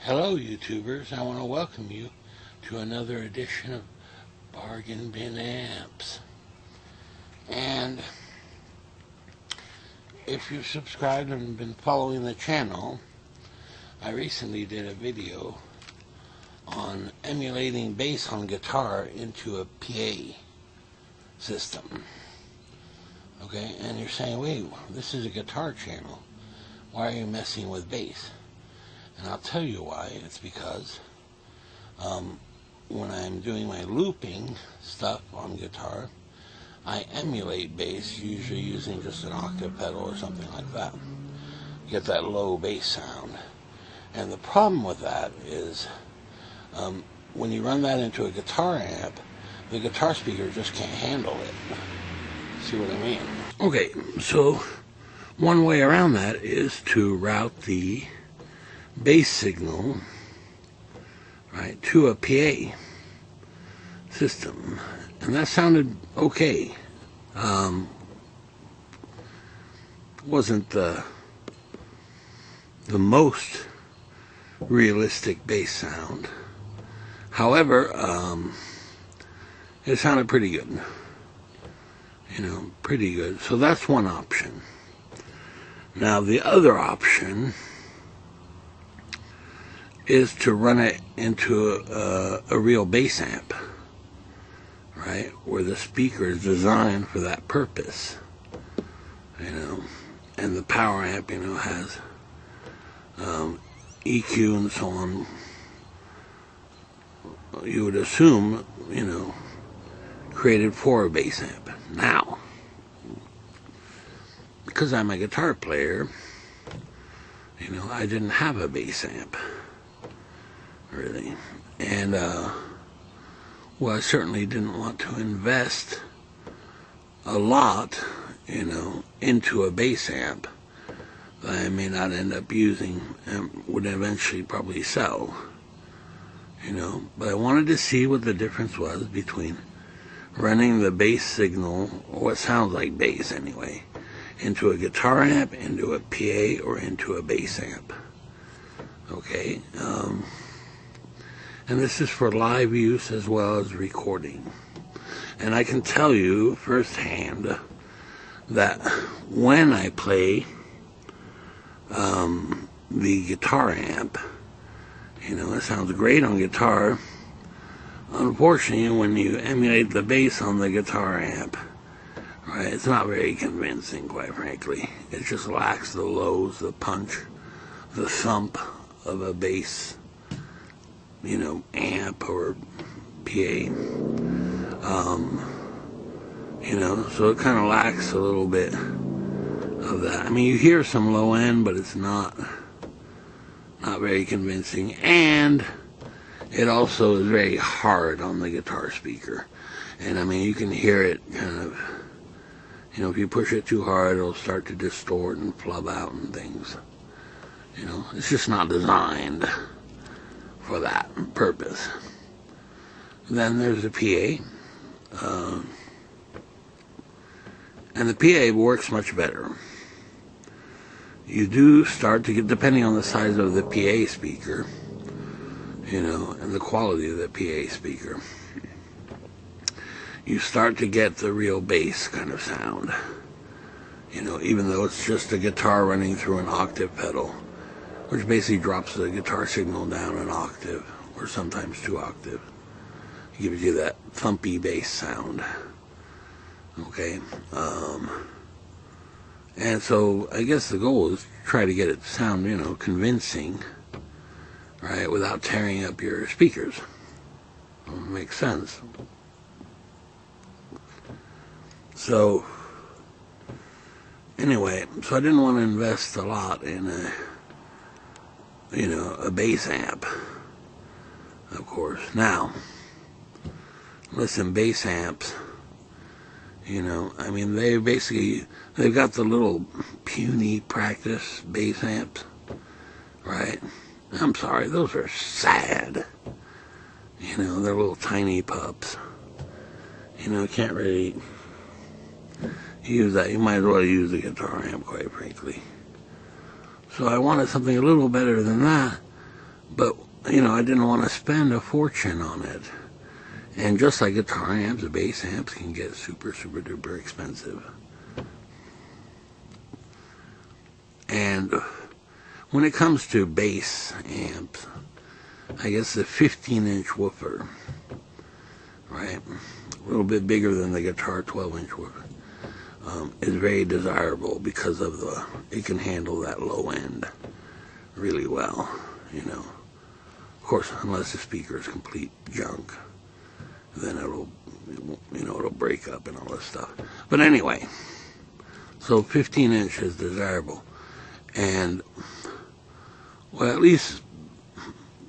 Hello YouTubers, I want to welcome you to another edition of Bargain Bin Amps. And if you've subscribed and been following the channel, I recently did a video on emulating bass on guitar into a PA system. Okay, and you're saying, wait, this is a guitar channel. Why are you messing with bass? And I'll tell you why. It's because when I'm doing my looping stuff on guitar, I emulate bass, usually using just an octave pedal or something like that. Get that low bass sound. And the problem with that is when you run that into a guitar amp, the guitar speaker just can't handle it. See what I mean? Okay, so one way around that is to route the bass signal, right, to a PA system, and that sounded okay. Wasn't the most realistic bass sound. However, it sounded pretty good. You know, pretty good. So that's one option. Now the other option is to run it into a real bass amp, right, where the speaker is designed for that purpose, you know, and the power amp, you know, has EQ and so on. You would assume, you know, created for a bass amp. Now, because I'm a guitar player, you know, I didn't have a bass amp, really, and well, I certainly didn't want to invest a lot, you know, into a bass amp that I may not end up using and would eventually probably sell, you know. But I wanted to see what the difference was between running the bass signal, or what sounds like bass anyway, into a guitar amp, into a PA, or into a bass amp. Okay, and this is for live use as well as recording. And I can tell you firsthand that when I play the guitar amp, you know, it sounds great on guitar. Unfortunately, when you emulate the bass on the guitar amp, right, it's not very convincing, quite frankly. It just lacks the lows, the punch, the thump of a bass, you know, amp or PA. You know, so it kind of lacks a little bit of that. I mean, you hear some low end, but it's not very convincing, and it also is very hard on the guitar speaker. And I mean, you can hear it kind of, you know, if you push it too hard, it'll start to distort and flub out and things. You know, it's just not designed for that purpose. Then there's the PA, and the PA works much better. You do start to get, depending on the size of the PA speaker, you know, and the quality of the PA speaker, you start to get the real bass kind of sound, you know, even though it's just a guitar running through an octave pedal, which basically drops the guitar signal down an octave, or sometimes 2 octaves. It gives you that thumpy bass sound. Okay, and so I guess the goal is to try to get it to sound, you know, convincing, right, without tearing up your speakers. Makes sense. So anyway, so I didn't want to invest a lot in a, you know, a bass amp, of course. Now, listen, bass amps, you know, I mean, they've got the little puny practice bass amps, right? I'm sorry, those are sad. You know, they're little tiny pups. You know, can't really use that. You might as well use a guitar amp, quite frankly. So I wanted something a little better than that, But, you know, I didn't want to spend a fortune on it. And just like guitar amps, bass amps can get super, super duper expensive. And when it comes to bass amps, I guess the 15-inch woofer, right, a little bit bigger than the guitar 12-inch woofer, is very desirable because of it can handle that low end really well, you know. Of course, unless the speaker is complete junk, then it'll break up and all this stuff. But anyway, so 15-inch is desirable. And, well, at least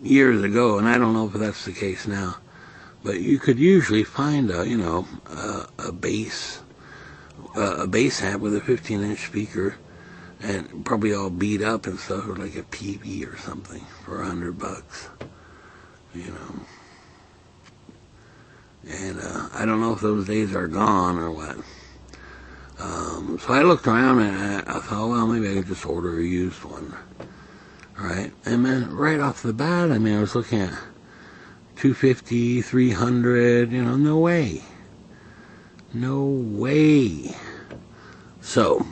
years ago, and I don't know if that's the case now, but you could usually find a bass amp with a 15-inch speaker, and probably all beat up and stuff, or like a PV or something for $100, you know. And I don't know if those days are gone or what. So I looked around and I thought, well, maybe I could just order a used one, right? And then right off the bat, I mean, I was looking at $250, $300, you know, no way. No way. So,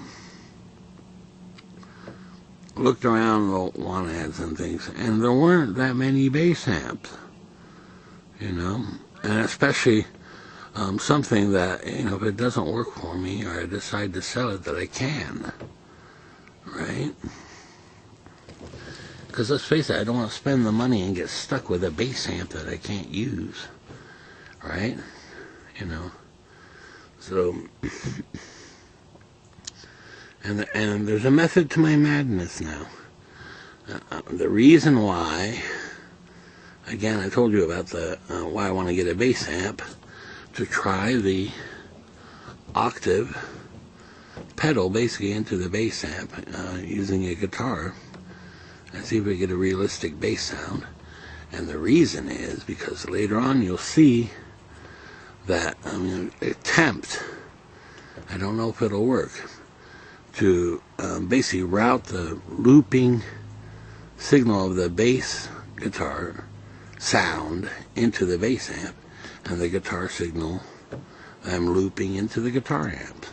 looked around the want ads and things, and there weren't that many bass amps, you know, and especially something that, you know, if it doesn't work for me or I decide to sell it, that I can, right? Because let's face it, I don't want to spend the money and get stuck with a bass amp that I can't use, right? You know, so, and there's a method to my madness now. The reason why, again, I told you about why I want to get a bass amp, to try the octave pedal basically into the bass amp using a guitar and see if we get a realistic bass sound. And the reason is because later on you'll see that I'm going to attempt, I don't know if it'll work, to basically route the looping signal of the bass guitar sound into the bass amp, and the guitar signal I'm looping into the guitar amp.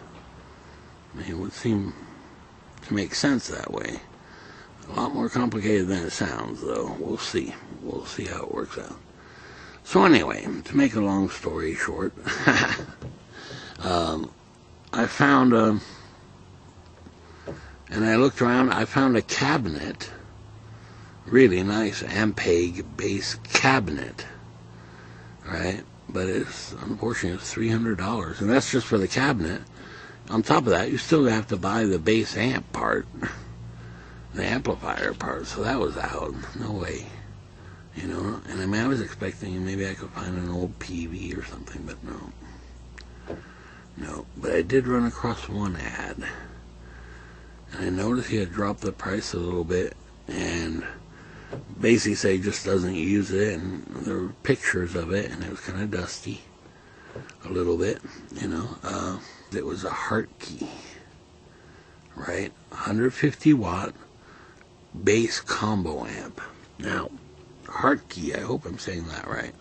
I mean, it would seem to make sense that way. A lot more complicated than it sounds, though. We'll see. We'll see how it works out. So anyway, to make a long story short, I found and I looked around, I found a cabinet, really nice Ampeg bass cabinet, right? But unfortunately it's $300, and that's just for the cabinet. On top of that, you still have to buy the bass amp part, the amplifier part, so that was out. No way, you know. And I mean, I was expecting maybe I could find an old PV or something, but no. But I did run across one ad, and I noticed he had dropped the price a little bit, and basically say just doesn't use it, and there were pictures of it, and it was kind of dusty a little bit, you know. It was a Hartke, right, 150 watt bass combo amp. Now Hartke, I hope I'm saying that right,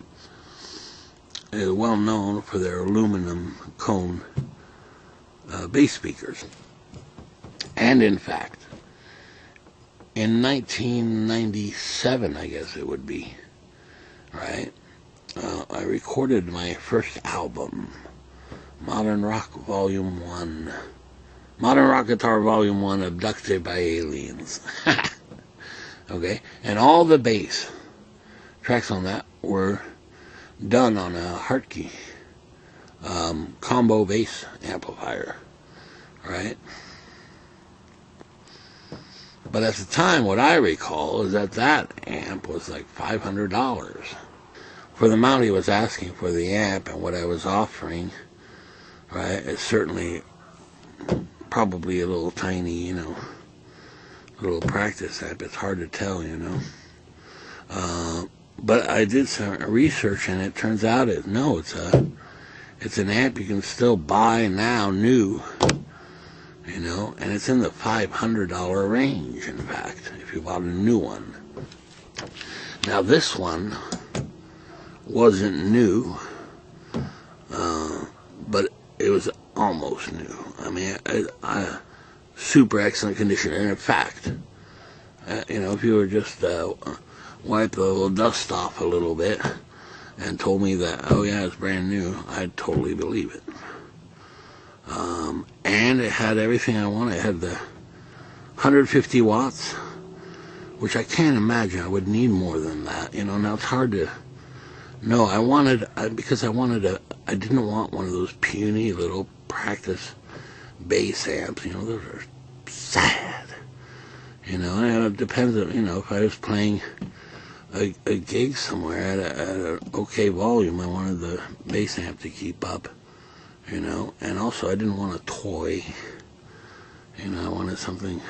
is well known for their aluminum cone bass speakers, and in fact in 1997, I guess it would be, right, I recorded my first album, Modern Rock Volume 1. Modern Rock Guitar Volume 1, Abducted by Aliens. Okay? And all the bass tracks on that were done on a Hartke combo bass amplifier, right? But at the time, what I recall is that amp was like $500. For the amount he was asking for the amp and what I was offering, right, it's certainly probably a little tiny, you know, little practice amp. It's hard to tell, you know. But I did some research, and it turns out it's an amp you can still buy now, new, you know, and it's in the $500 range, in fact, if you bought a new one. Now this one wasn't new, but it was almost new. I mean, super excellent condition. And in fact, you know, if you were just wipe the little dust off a little bit and told me that, oh yeah, it's brand new, I'd totally believe it. And it had everything I wanted. It had the 150 watts, which I can't imagine I would need more than that. You know, now it's hard to know. Because I didn't want one of those puny little practice bass amps. You know, those are sad. You know, and it depends on, you know, if I was playing a gig somewhere at an okay volume, I wanted the bass amp to keep up, you know, and also I didn't want a toy. You know, I wanted something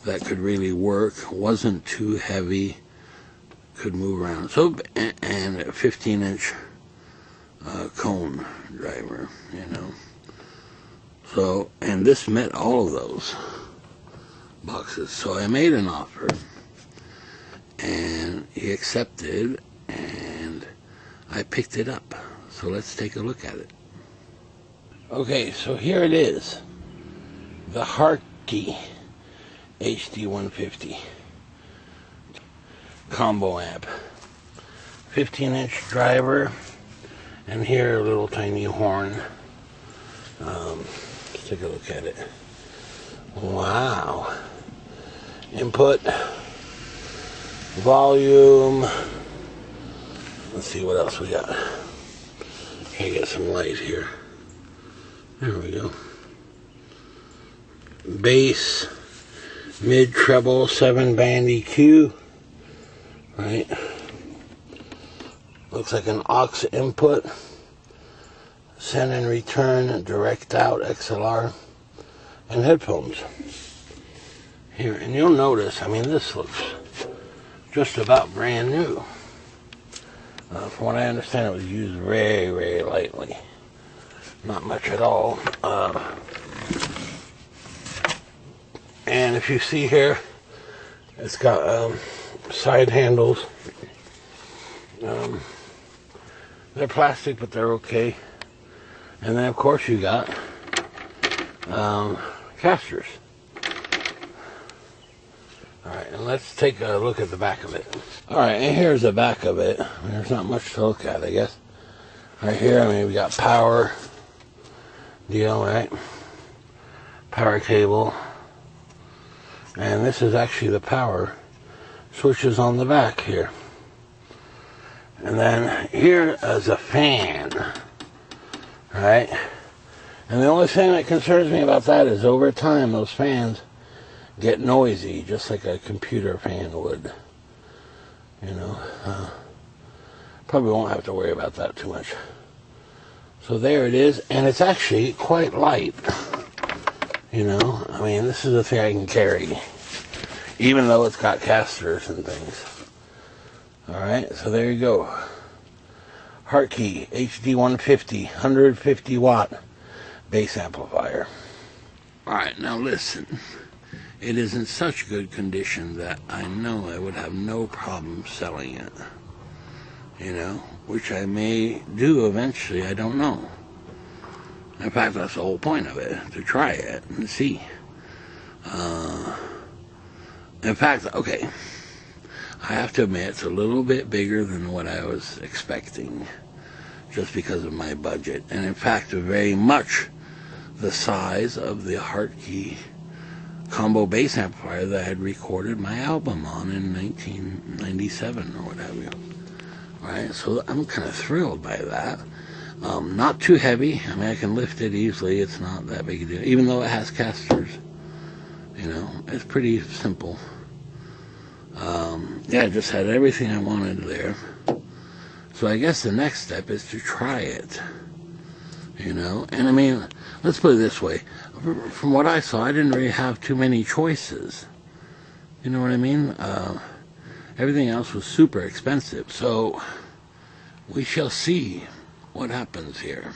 that could really work, wasn't too heavy, could move around. So, and a 15-inch cone driver, you know. So, and this met all of those boxes. So I made an offer, and he accepted, and I picked it up. So let's take a look at it. Okay, so here it is. The Hartke HD150 combo amp. 15-inch driver, and here a little tiny horn. Let's take a look at it. Wow. Input, volume. Let's see what else we got. Can I get some light here? There we go. Bass, mid treble, 7-band EQ. Right. Looks like an aux input. Send and return, direct out XLR, and headphones. Here, and you'll notice, I mean, this looks just about brand new. From what I understand, it was used very, very lightly. Not much at all. And if you see here, it's got side handles. They're plastic, but they're okay. And then, of course, you got casters. Alright, and let's take a look at the back of it. Alright, and here's the back of it. I mean, there's not much to look at, I guess. Right here, I mean, we got power deal, right? Power cable. And this is actually the power switches on the back here. And then here is a fan, right? And the only thing that concerns me about that is over time those fans get noisy, just like a computer fan would. You know, probably won't have to worry about that too much. So there it is, and it's actually quite light. You know, I mean, this is a thing I can carry, even though it's got casters and things. Alright, so there you go. Hartke HD150, 150 watt bass amplifier. Alright, now listen. It is in such good condition that I know I would have no problem selling it. You know, which I may do eventually, I don't know. In fact, that's the whole point of it, to try it and see. In fact, okay, I have to admit it's a little bit bigger than what I was expecting, just because of my budget. And in fact, very much the size of the Hartke combo bass amplifier that I had recorded my album on in 1997 or what have you. Right, so I'm kind of thrilled by that. Not too heavy. I mean, I can lift it easily. It's not that big a deal, even though it has casters. You know, it's pretty simple. Yeah, I just had everything I wanted there. So I guess the next step is to try it. You know, and I mean, let's put it this way. From what I saw, I didn't really have too many choices. You know what I mean? Everything else was super expensive. So we shall see what happens here.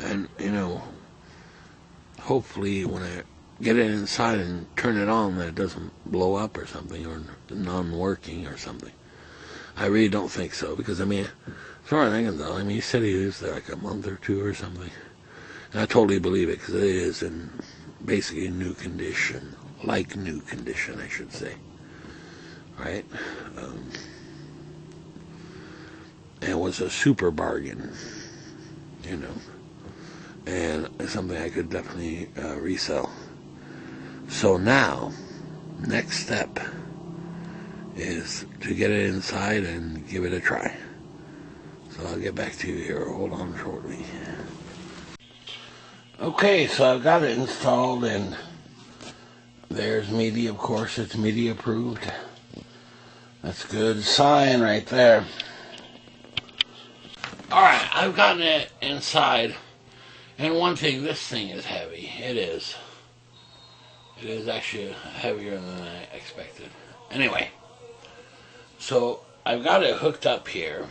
And, you know, hopefully when I get it inside and turn it on that it doesn't blow up or something, or non-working or something. I really don't think so, because, I mean, as far as I can tell, I mean, he said he was there like a month or two or something. And I totally believe it, because it is in basically new condition. Like new condition, I should say. Right? And it was a super bargain, you know. And it's something I could definitely resell. So now, next step is to get it inside and give it a try. So I'll get back to you here. Hold on shortly. Okay, so I've got it installed, and there's MIDI, of course. It's MIDI approved. That's a good sign right there. Alright, I've gotten it inside. And one thing, this thing is heavy. It is. It is actually heavier than I expected. Anyway, so I've got it hooked up here.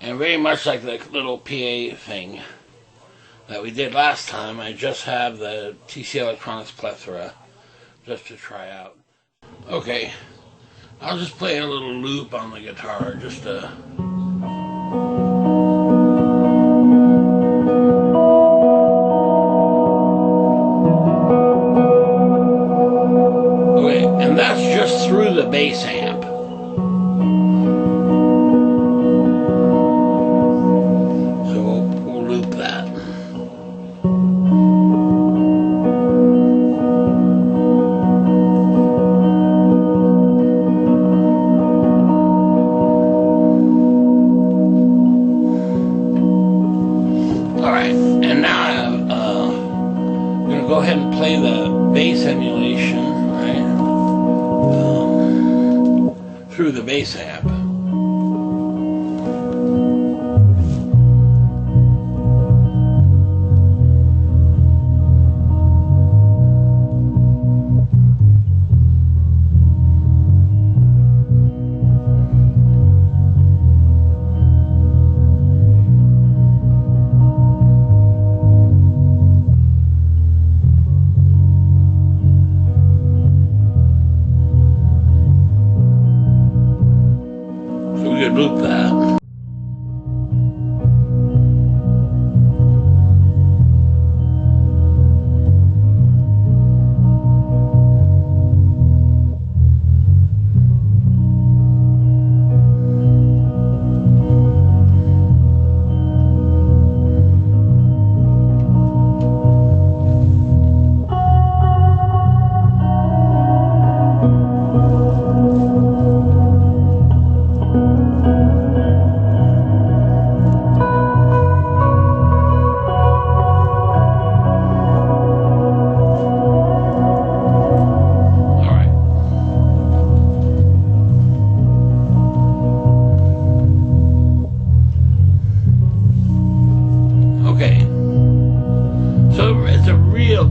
And very much like the little PA thing that we did last time, I just have the TC Electronics Plethora just to try out. Okay, I'll just play a little loop on the guitar just to... Okay, and that's just through the bass amp. Go ahead and play the bass emulation, right, through the bass amp. Loop that.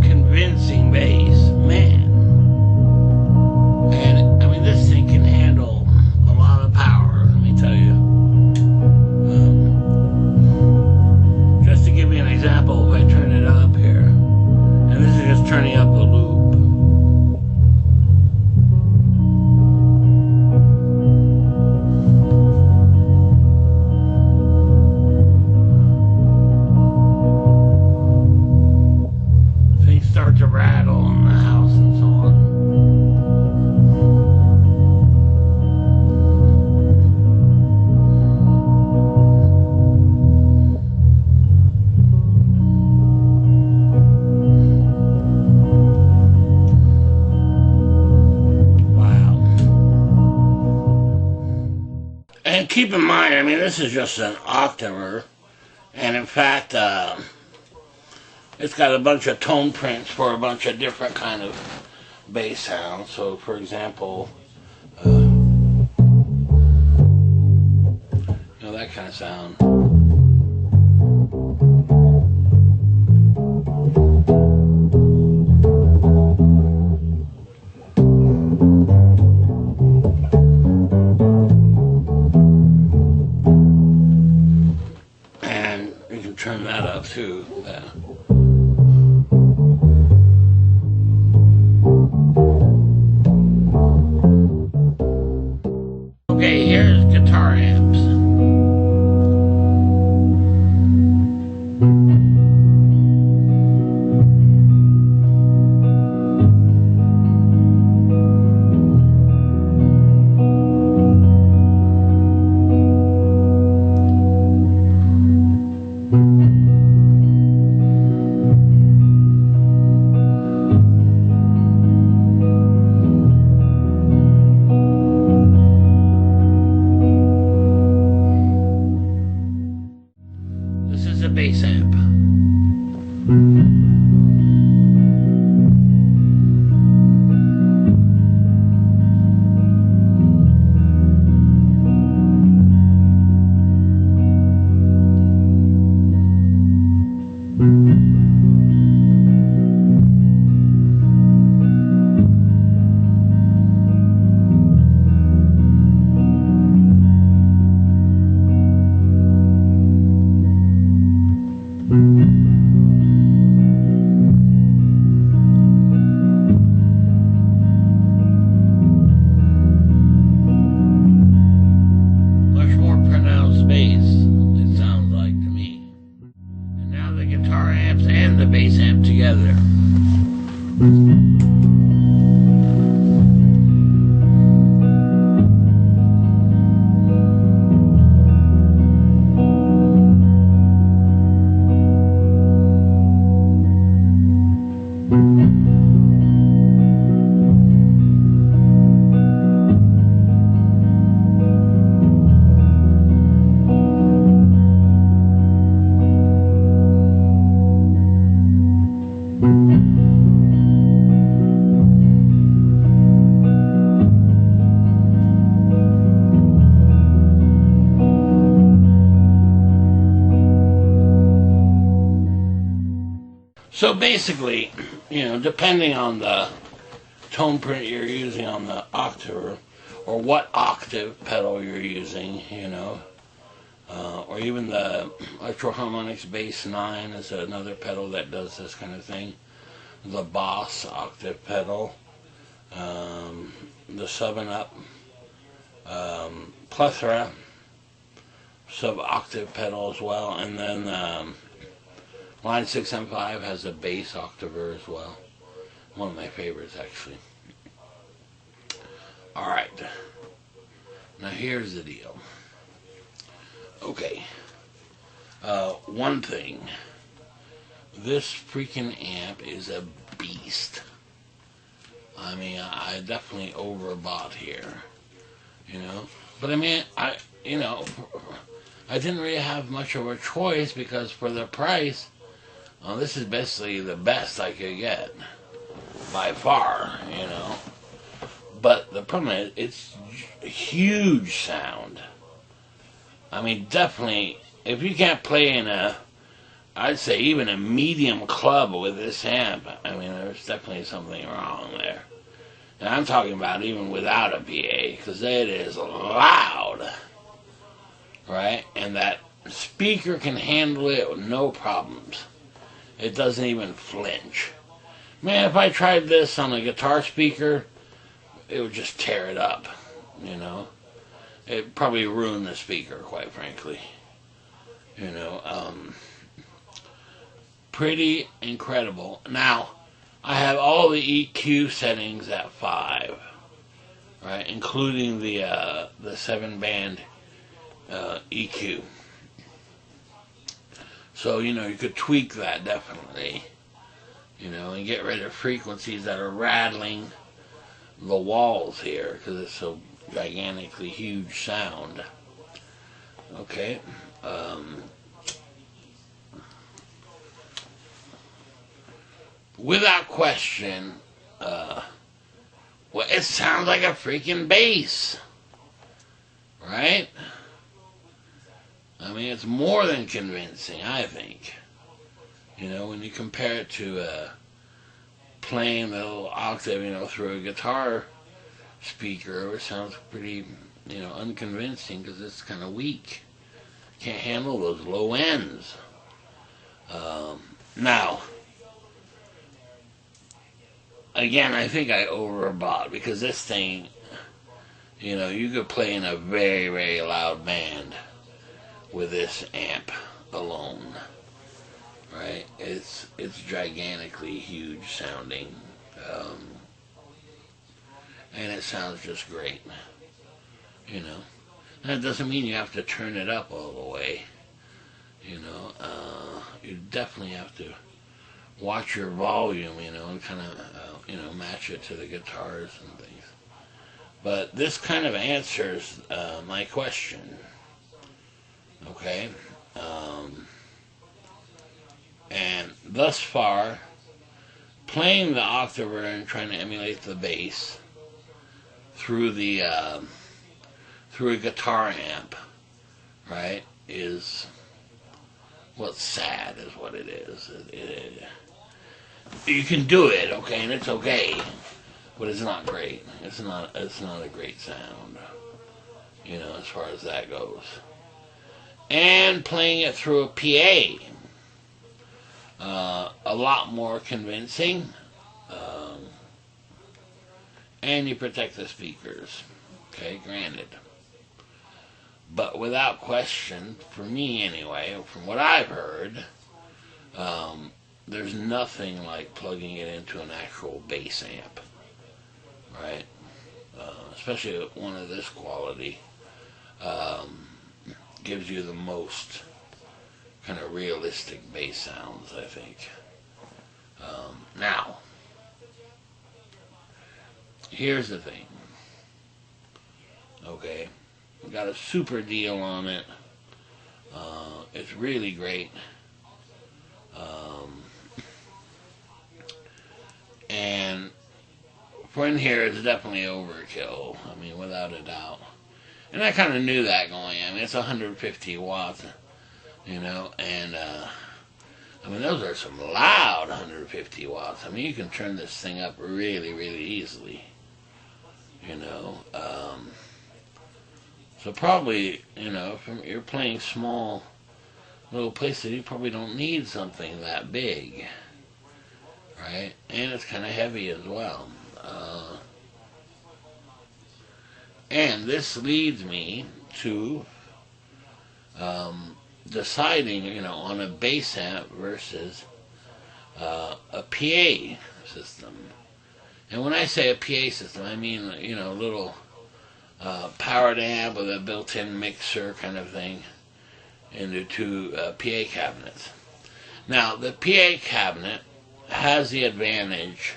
Convincing bass, man. And I mean, this thing can handle a lot of power, let me tell you. Just to give you an example, if I turn it up here, and this is just turning up the loop. Start to rattle in the house and so on. Wow. And keep in mind, I mean, this is just an octaver, and in fact, it's got a bunch of tone prints for a bunch of different kind of bass sounds. So, for example, you know, that kind of sound. And you can turn that up too. So basically, depending on the tone print you're using on the octave, or what octave pedal you're using, or even the Electro-Harmonix Bass 9 is another pedal that does this kind of thing. The Boss octave pedal, the 7-Up Plethora sub-octave pedal as well, and then Line 6 M5 has a bass octaver as well. One of my favorites, actually. Alright, now here's the deal. Okay, one thing. This freaking amp is a beast. I mean, I definitely overbought here, But I mean, I didn't really have much of a choice because for the price, this is basically the best I could get by far, But the problem is, it's huge sound. I mean, definitely, if you can't play in I'd say even a medium club with this amp, I mean, there's definitely something wrong there. And I'm talking about even without a PA, because it is loud, right? And that speaker can handle it with no problems. It doesn't even flinch. Man, if I tried this on a guitar speaker, it would just tear it up, It'd probably ruin the speaker, quite frankly. Pretty incredible. Now, I have all the EQ settings at 5, right, including the 7-band EQ. So, you could tweak that definitely, and get rid of frequencies that are rattling the walls here, because it's so gigantically huge sound. Okay. Without question, it sounds like a freaking bass, right? I mean, it's more than convincing, I think. When you compare it to playing the little octave, through a guitar speaker, it sounds pretty, unconvincing because it's kind of weak. Can't handle those low ends. Now, again, I think I overbought because this thing, you could play in a very, very loud band with this amp alone, right? It's gigantically huge sounding, and it sounds just great, That doesn't mean you have to turn it up all the way, you definitely have to watch your volume, and kind of, match it to the guitars and things. But this kind of answers my question, okay? And thus far, playing the octaver and trying to emulate the bass through a guitar amp, right, is what's sad, is what it is. You can do it, okay, and it's okay, but it's not great. It's not a great sound, as far as that goes. And playing it through a PA, a lot more convincing, and you protect the speakers, okay, granted. But without question, for me anyway, from what I've heard, there's nothing like plugging it into an actual bass amp, right? Especially one of this quality, gives you the most kind of realistic bass sounds, I think. Now, here's the thing, okay? We got a super deal on it. It's really great. And for in here, it's definitely overkill. I mean, without a doubt. And I kind of knew that going in. I mean, it's 150 watts, and I mean, those are some loud 150 watts. I mean, you can turn this thing up really, really easily. You know, so probably, you know, if you're playing small little places, you probably don't need something that big, right? And it's kind of heavy as well. And this leads me to deciding, you know, on a bass amp versus a PA system. And when I say a PA system, I mean, you know, a little powered amp with a built-in mixer kind of thing into two PA cabinets. Now, the PA cabinet has the advantage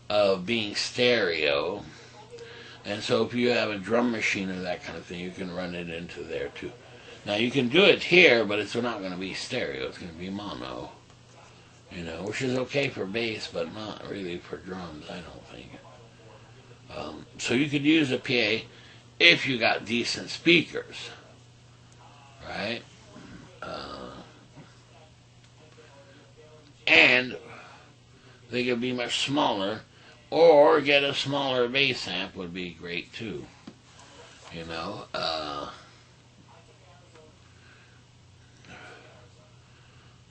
of being stereo, and so if you have a drum machine or that kind of thing, you can run it into there too. Now, you can do it here, but it's not going to be stereo. It's going to be mono, you know, which is okay for bass, but not really for drums, I don't think. So you could use a PA if you got decent speakers, right? And they could be much smaller, or get a smaller bass amp would be great too, you know.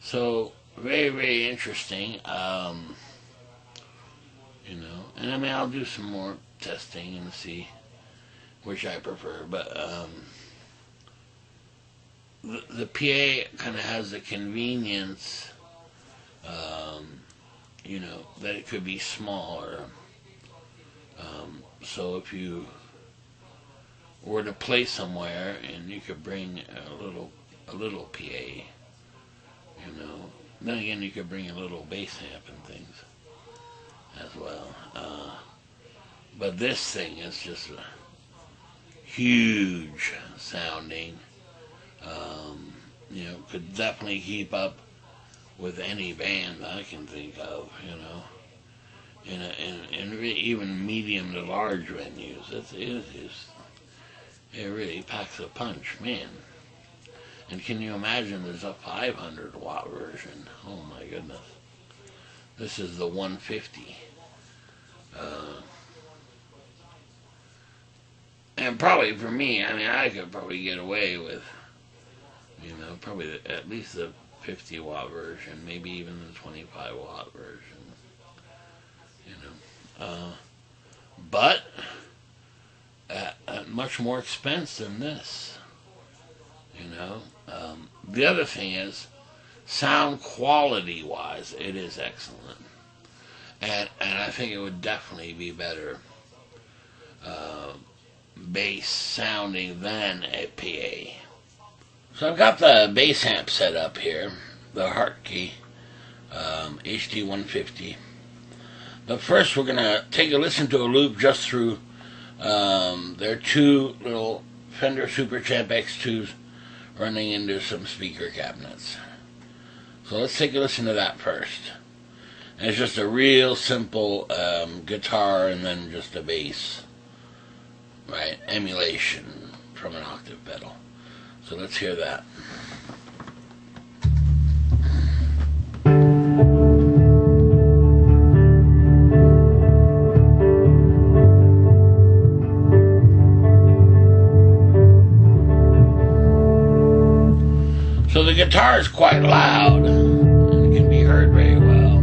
So very, very interesting, you know, and I mean, I'll do some more testing and see which I prefer, but the PA kind of has the convenience, you know, that it could be smaller. So if you were to play somewhere and you could bring a little PA, you know, then again you could bring a little bass amp and things as well. But this thing is just a huge sounding. You know, could definitely keep up with any band I can think of, you know, in even medium to large venues. It really packs a punch, man. And can you imagine there's a 500 watt version? Oh my goodness. This is the 150. And probably for me, I mean, I could probably get away with, you know, probably at least the 50 watt version, maybe even the 25 watt version, you know. But at much more expense than this, you know. The other thing is, sound quality wise, it is excellent. And I think it would definitely be better bass sounding than a PA. So I've got the bass amp set up here, the Hartke HD150. But first we're going to take a listen to a loop just through their two little Fender Super Champ X2s running into some speaker cabinets. So let's take a listen to that first. And it's just a real simple guitar and then just a bass, right? Emulation from an octave pedal. So let's hear that. So the guitar is quite loud, and it can be heard very well.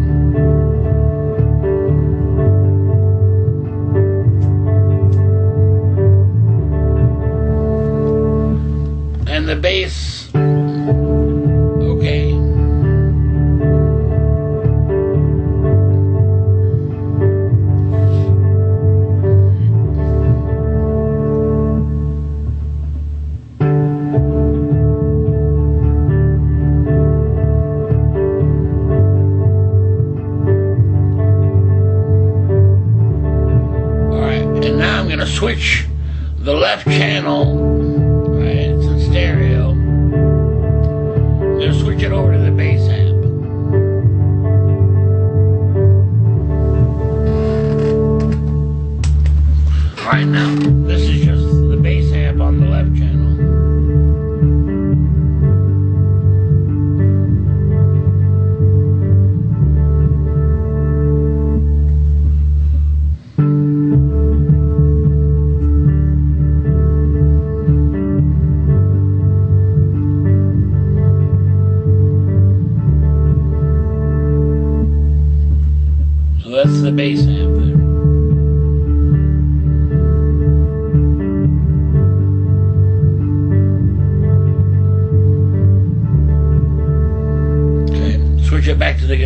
And the bass, okay. Switch the left channel, right? It's in stereo. I'm going to switch it over to the bass amp. Alright, now, this is just the bass amp on the left channel.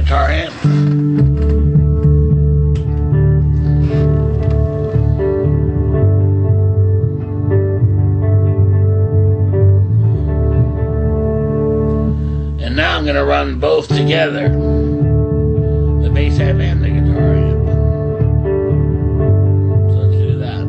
guitar amp. And now I'm going to run both together, the bass amp and the guitar amp. So let's do that.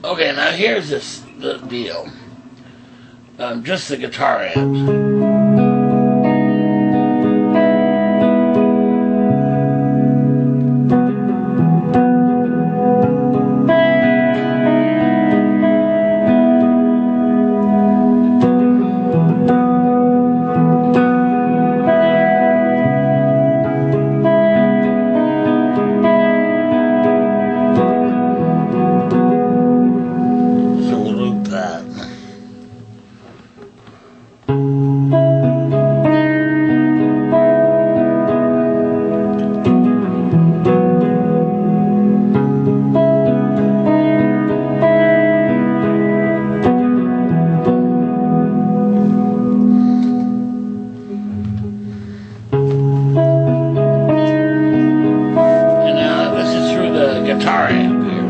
Okay, now here's the deal. Just the guitar amps. Guitar amp here.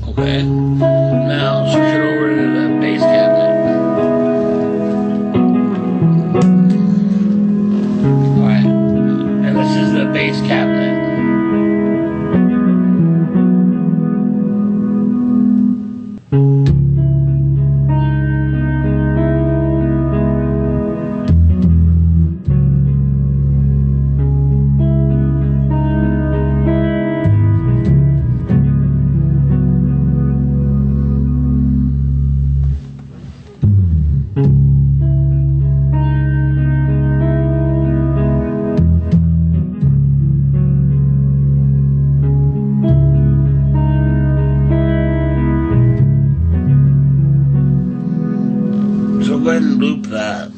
Okay, now switch it over to the bass cabinet. Alright, and this is the bass cabinet. So go ahead and loop that.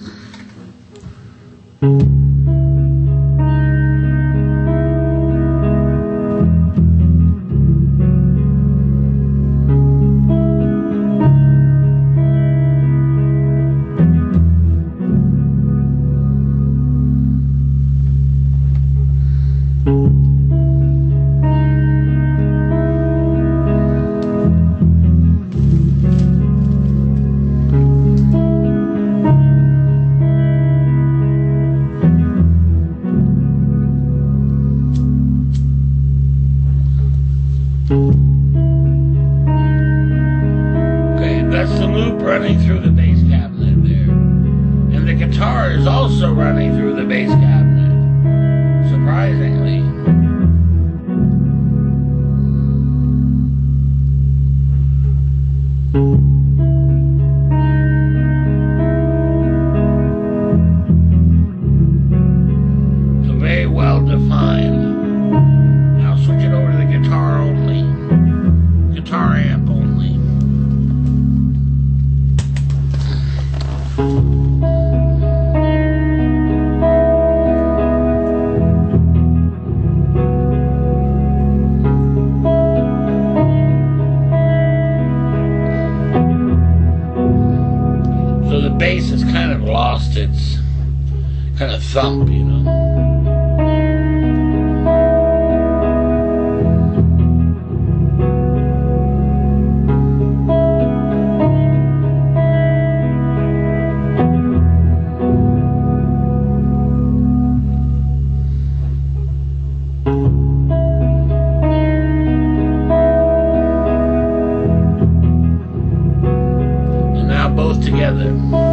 Okay, that's the loop running through the bass cabinet there. And the guitar is also running through the bass cabinet, surprisingly. So very well defined. Now switch it over to the guitar only. Guitar amp only. bass has kind of lost its kind of thump, you know. Together. Whoa.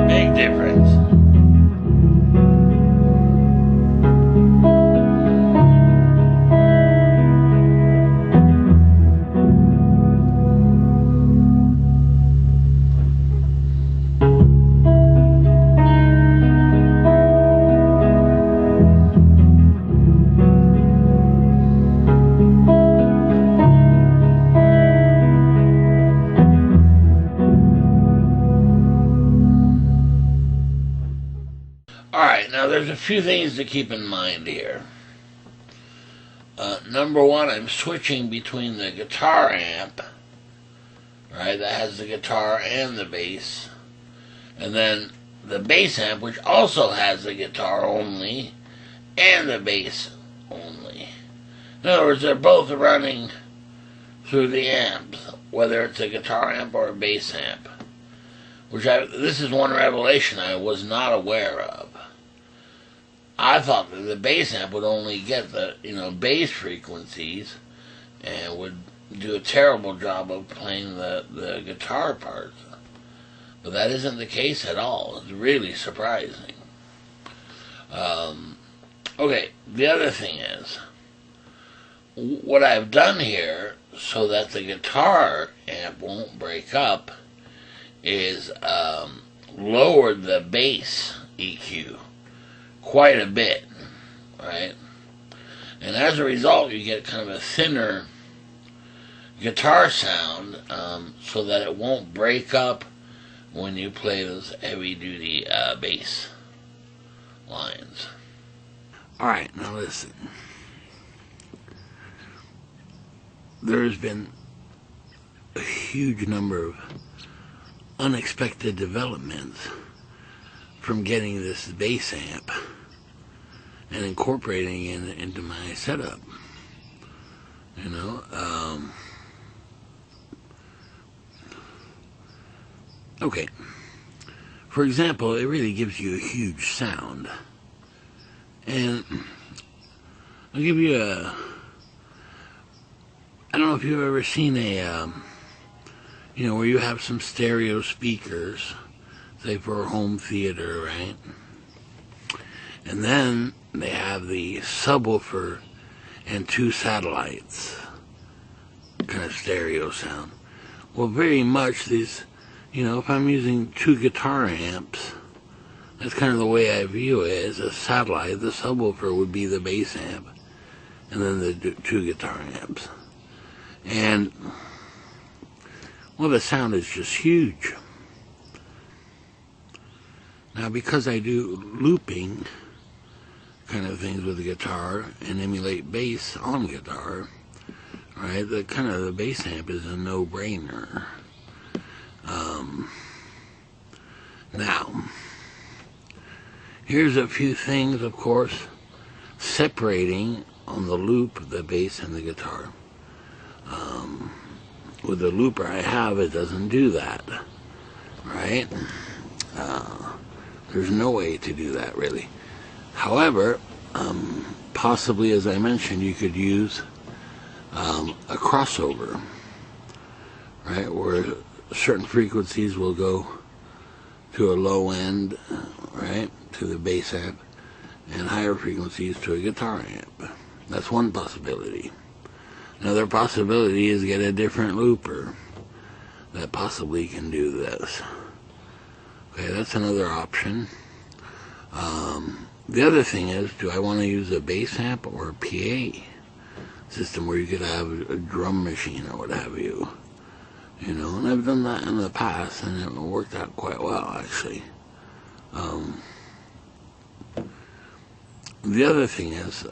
Big difference. Alright, now there's a few things to keep in mind here. Number one, I'm switching between the guitar amp, right, that has the guitar and the bass, and then the bass amp, which also has the guitar only and the bass only. In other words, they're both running through the amps, whether it's a guitar amp or a bass amp. This is one revelation I was not aware of. I thought that the bass amp would only get the, bass frequencies and would do a terrible job of playing the guitar parts. But that isn't the case at all. It's really surprising. Okay, the other thing is, what I've done here so that the guitar amp won't break up is lowered the bass EQ quite a bit, right? And as a result, you get kind of a thinner guitar sound, so that it won't break up when you play those heavy-duty bass lines. Alright, now listen. There's been a huge number of unexpected developments from getting this bass amp and incorporating it into my setup. Okay. For example, it really gives you a huge sound. And I'll give you I don't know if you've ever seen where you have some stereo speakers, say for a home theater, right? And then they have the subwoofer and two satellites, kind of stereo sound. Well, very much these, if I'm using two guitar amps, that's kind of the way I view it, as a satellite. The subwoofer would be the bass amp, and then the two guitar amps. And, well, the sound is just huge. Now, because I do looping kind of things with the guitar and emulate bass on guitar, right, the bass amp is a no-brainer. Now, here's a few things, of course, separating on the loop the bass and the guitar. With the looper I have, it doesn't do that, right? There's no way to do that, really. However, possibly, as I mentioned, you could use a crossover, right, where certain frequencies will go to a low end, right, to the bass amp, and higher frequencies to a guitar amp. That's one possibility. Another possibility is get a different looper that possibly can do this. Okay, that's another option. The other thing is, do I want to use a bass amp or a PA system where you could have a drum machine or what have you? And I've done that in the past, and it worked out quite well, actually. the other thing is,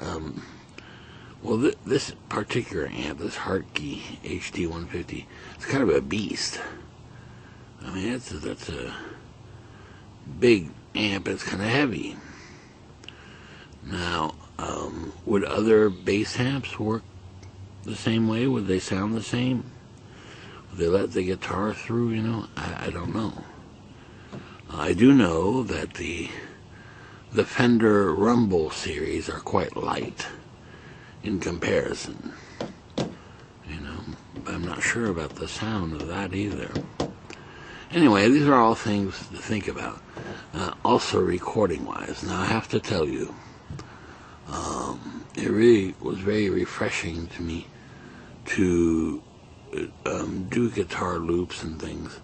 well, this particular amp, this Hartke HD150, it's kind of a beast. I mean, that's a big amp. It's kind of heavy. Now, would other bass amps work the same way? Would they sound the same? Would they let the guitar through? You know, I don't know. I do know that the Fender Rumble series are quite light in comparison. You know, but I'm not sure about the sound of that either. Anyway, these are all things to think about. Also, recording-wise, now I have to tell you, it really was very refreshing to me to do guitar loops and things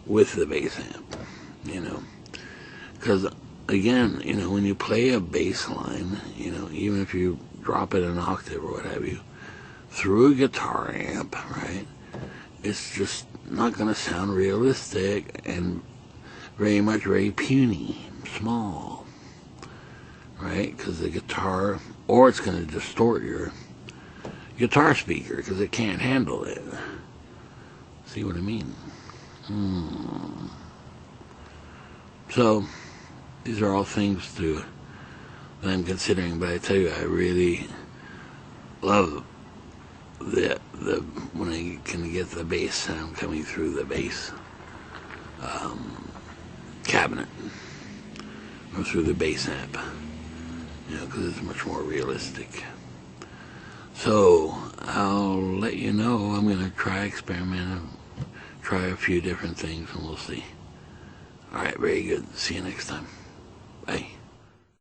with the bass amp, you know, because again, you know, when you play a bass line, you know, even if you drop it an octave or what have you, through a guitar amp, right, it's just not going to sound realistic and very puny, small, right, because the guitar, or it's going to distort your guitar speaker because it can't handle it. See what I mean? So these are all things that I'm considering, but I tell you, I really love the when I can get the bass sound coming through the bass cabinet or through the bass amp, you know, because it's much more realistic. So I'll let you know. I'm going to try experiment, try a few different things, and we'll see. All right, very good. See you next time. Bye.